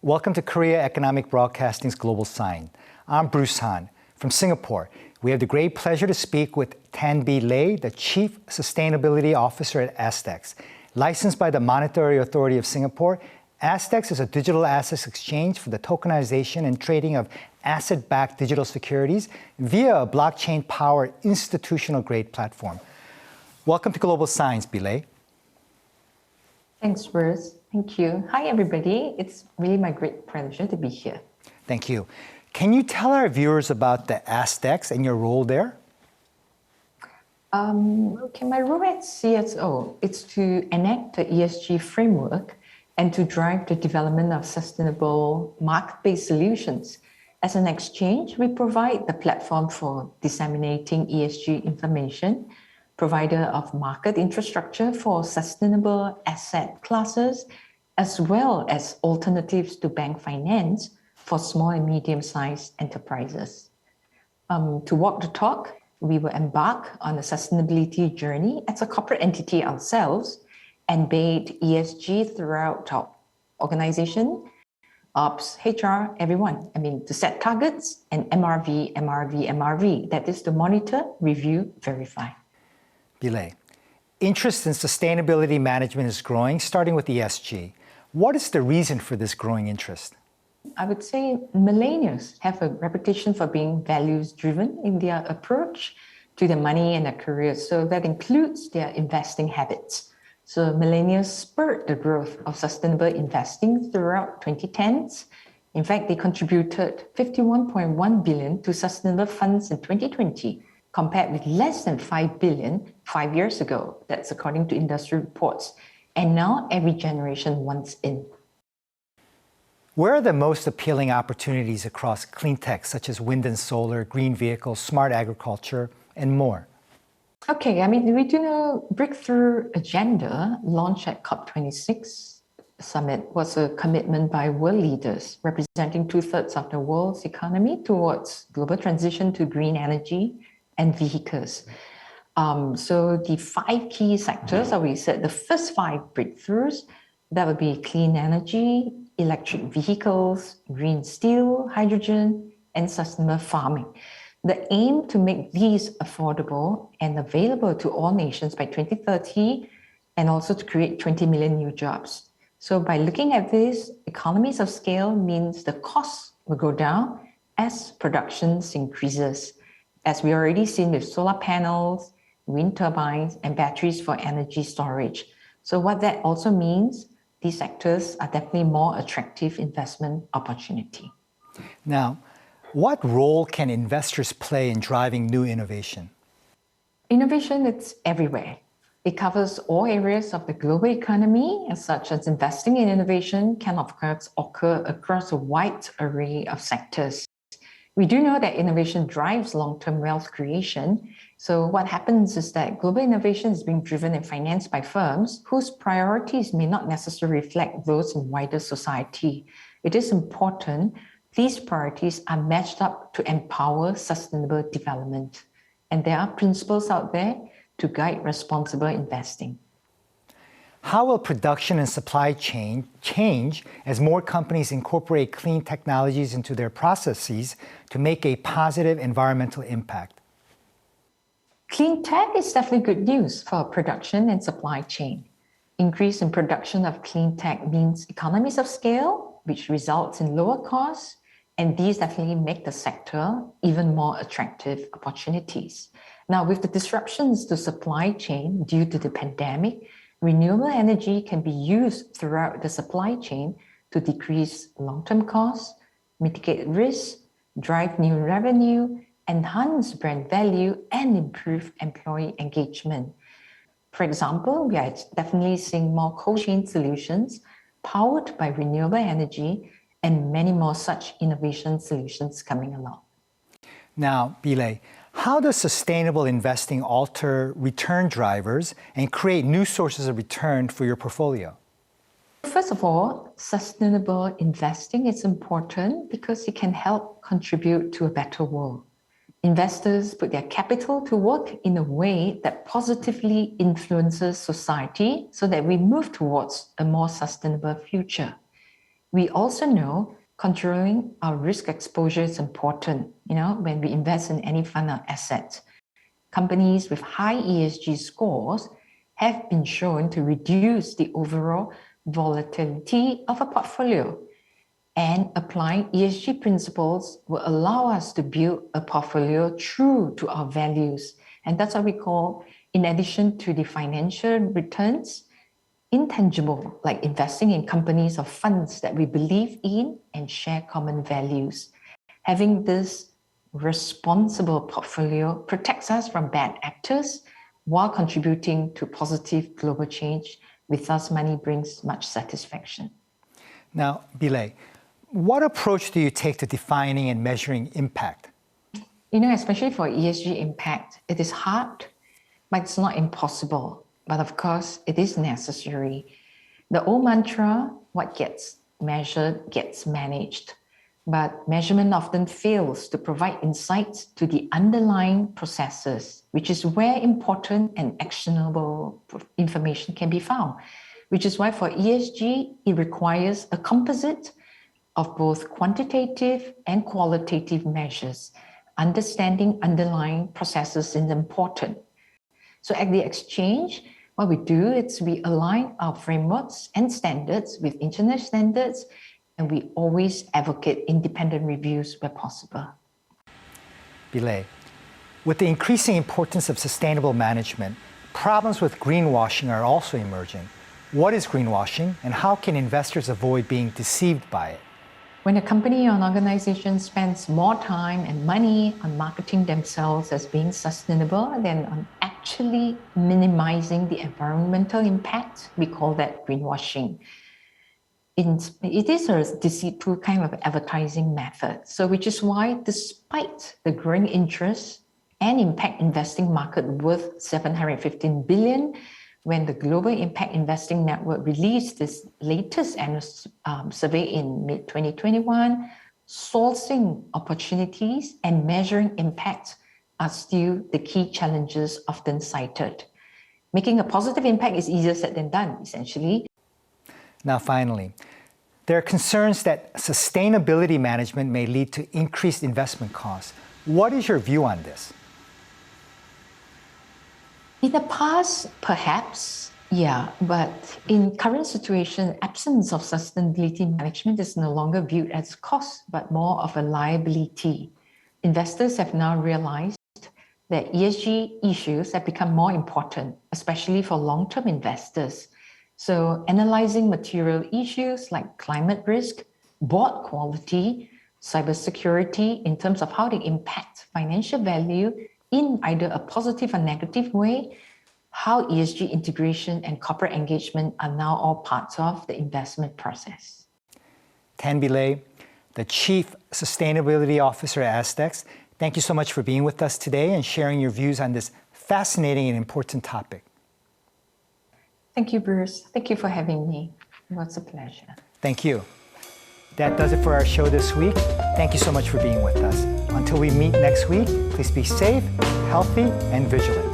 Welcome to Korea Economic Broadcasting's Global Sign. I'm Bruce Han. From Singapore, we have the great pleasure to speak with Tan B. Lei, the Chief Sustainability Officer at Aztecs. Licensed by the Monetary Authority of Singapore, Aztecs is a digital assets exchange for the tokenization and trading of asset-backed digital securities via a blockchain-powered institutional-grade platform. Welcome to Global Signs, B. Lei. Thanks, Bruce. Thank you. Hi, everybody. It's really my great pleasure to be here. Thank you. Can you tell our viewers about the Aztecs and your role there? My role at CSO is to enact the ESG framework and to drive the development of sustainable market-based solutions. As an exchange, we provide the platform for disseminating ESG information, provider of market infrastructure for sustainable asset classes, as well as alternatives to bank finance for small and medium-sized enterprises. To walk the talk, we will embark on a sustainability journey as a corporate entity ourselves, embed ESG throughout our organization, ops, HR, everyone. To set targets and MRV, that is to monitor, review, verify. B. Lei, interest in sustainability management is growing, starting with ESG. What is the reason for this growing interest? I would say millennials have a reputation for being values-driven in their approach to their money and their careers. So that includes their investing habits. So millennials spurred the growth of sustainable investing throughout 2010s. In fact, they contributed 51.1 billion to sustainable funds in 2020, compared with less than 5 billion 5 years ago. That's according to industry reports. And now every generation wants in. Where are the most appealing opportunities across clean tech, such as wind and solar, green vehicles, smart agriculture, and more? Okay, we do know Breakthrough Agenda, launched at COP26 summit, was a commitment by world leaders representing 2/3 of the world's economy towards global transition to green energy and vehicles. So the 5 key sectors that we said, the first 5 breakthroughs, that would be clean energy, electric vehicles, green steel, hydrogen, and sustainable farming. The aim to make these affordable and available to all nations by 2030, and also to create 20 million new jobs. So by looking at this, economies of scale means the costs will go down as production increases, as we already seen with solar panels, wind turbines, and batteries for energy storage. So what that also means, these sectors are definitely more attractive investment opportunity. Now, what role can investors play in driving new innovation? Innovation, it's everywhere. It covers all areas of the global economy, as such as investing in innovation can, of course, occur across a wide array of sectors. We do know that innovation drives long-term wealth creation. So what happens is that global innovation is being driven and financed by firms whose priorities may not necessarily reflect those in wider society. It is important these priorities are matched up to empower sustainable development. And there are principles out there to guide responsible investing. How will production and supply chain change as more companies incorporate clean technologies into their processes to make a positive environmental impact? Clean tech is definitely good news for production and supply chain. Increase in production of clean tech means economies of scale, which results in lower costs, and these definitely make the sector even more attractive opportunities. Now, with the disruptions to supply chain due to the pandemic, renewable energy can be used throughout the supply chain to decrease long-term costs, mitigate risks, drive new revenue, enhance brand value, and improve employee engagement. For example, we are definitely seeing more cold chain solutions powered by renewable energy and many more such innovation solutions coming along. Now, B. Lei, how does sustainable investing alter return drivers and create new sources of return for your portfolio? First of all, sustainable investing is important because it can help contribute to a better world. Investors put their capital to work in a way that positively influences society so that we move towards a more sustainable future. We also know controlling our risk exposure is important, when we invest in any fund or asset. Companies with high ESG scores have been shown to reduce the overall volatility of a portfolio. And applying ESG principles will allow us to build a portfolio true to our values. And that's what we call, in addition to the financial returns, intangible, like investing in companies or funds that we believe in and share common values. Having this responsible portfolio protects us from bad actors while contributing to positive global change. With us, money brings much satisfaction. Now, Bilay, what approach do you take to defining and measuring impact? Especially for ESG impact, it is hard, but it's not impossible. But of course, it is necessary. The old mantra, what gets measured gets managed. But measurement often fails to provide insights to the underlying processes, which is where important and actionable information can be found. Which is why for ESG, it requires a composite of both quantitative and qualitative measures. Understanding underlying processes is important. So at the exchange, what we do is we align our frameworks and standards with international standards, and we always advocate independent reviews where possible. Bilay, with the increasing importance of sustainable management, problems with greenwashing are also emerging. What is greenwashing, and how can investors avoid being deceived by it? When a company or an organization spends more time and money on marketing themselves as being sustainable than on actually minimizing the environmental impact, we call that greenwashing. It is a deceitful kind of advertising method. So which is why, despite the growing interest and impact investing market worth $715 billion, when the Global Impact Investing Network released this latest annual survey in mid-2021, sourcing opportunities and measuring impact are still the key challenges often cited. Making a positive impact is easier said than done, essentially. Now, finally, there are concerns that sustainability management may lead to increased investment costs. What is your view on this? In the past, perhaps, yeah, but in current situation, absence of sustainability management is no longer viewed as a cost, but more of a liability. Investors have now realized that ESG issues have become more important, especially for long-term investors. So analyzing material issues like climate risk, board quality, cybersecurity in terms of how they impact financial value in either a positive or negative way, how ESG integration and corporate engagement are now all parts of the investment process. Tan Bilay, the Chief Sustainability Officer at Aztecs, thank you so much for being with us today and sharing your views on this fascinating and important topic. Thank you, Bruce. Thank you for having me. It was a pleasure. Thank you. That does it for our show this week. Thank you so much for being with us. Until we meet next week, please be safe, healthy, and vigilant.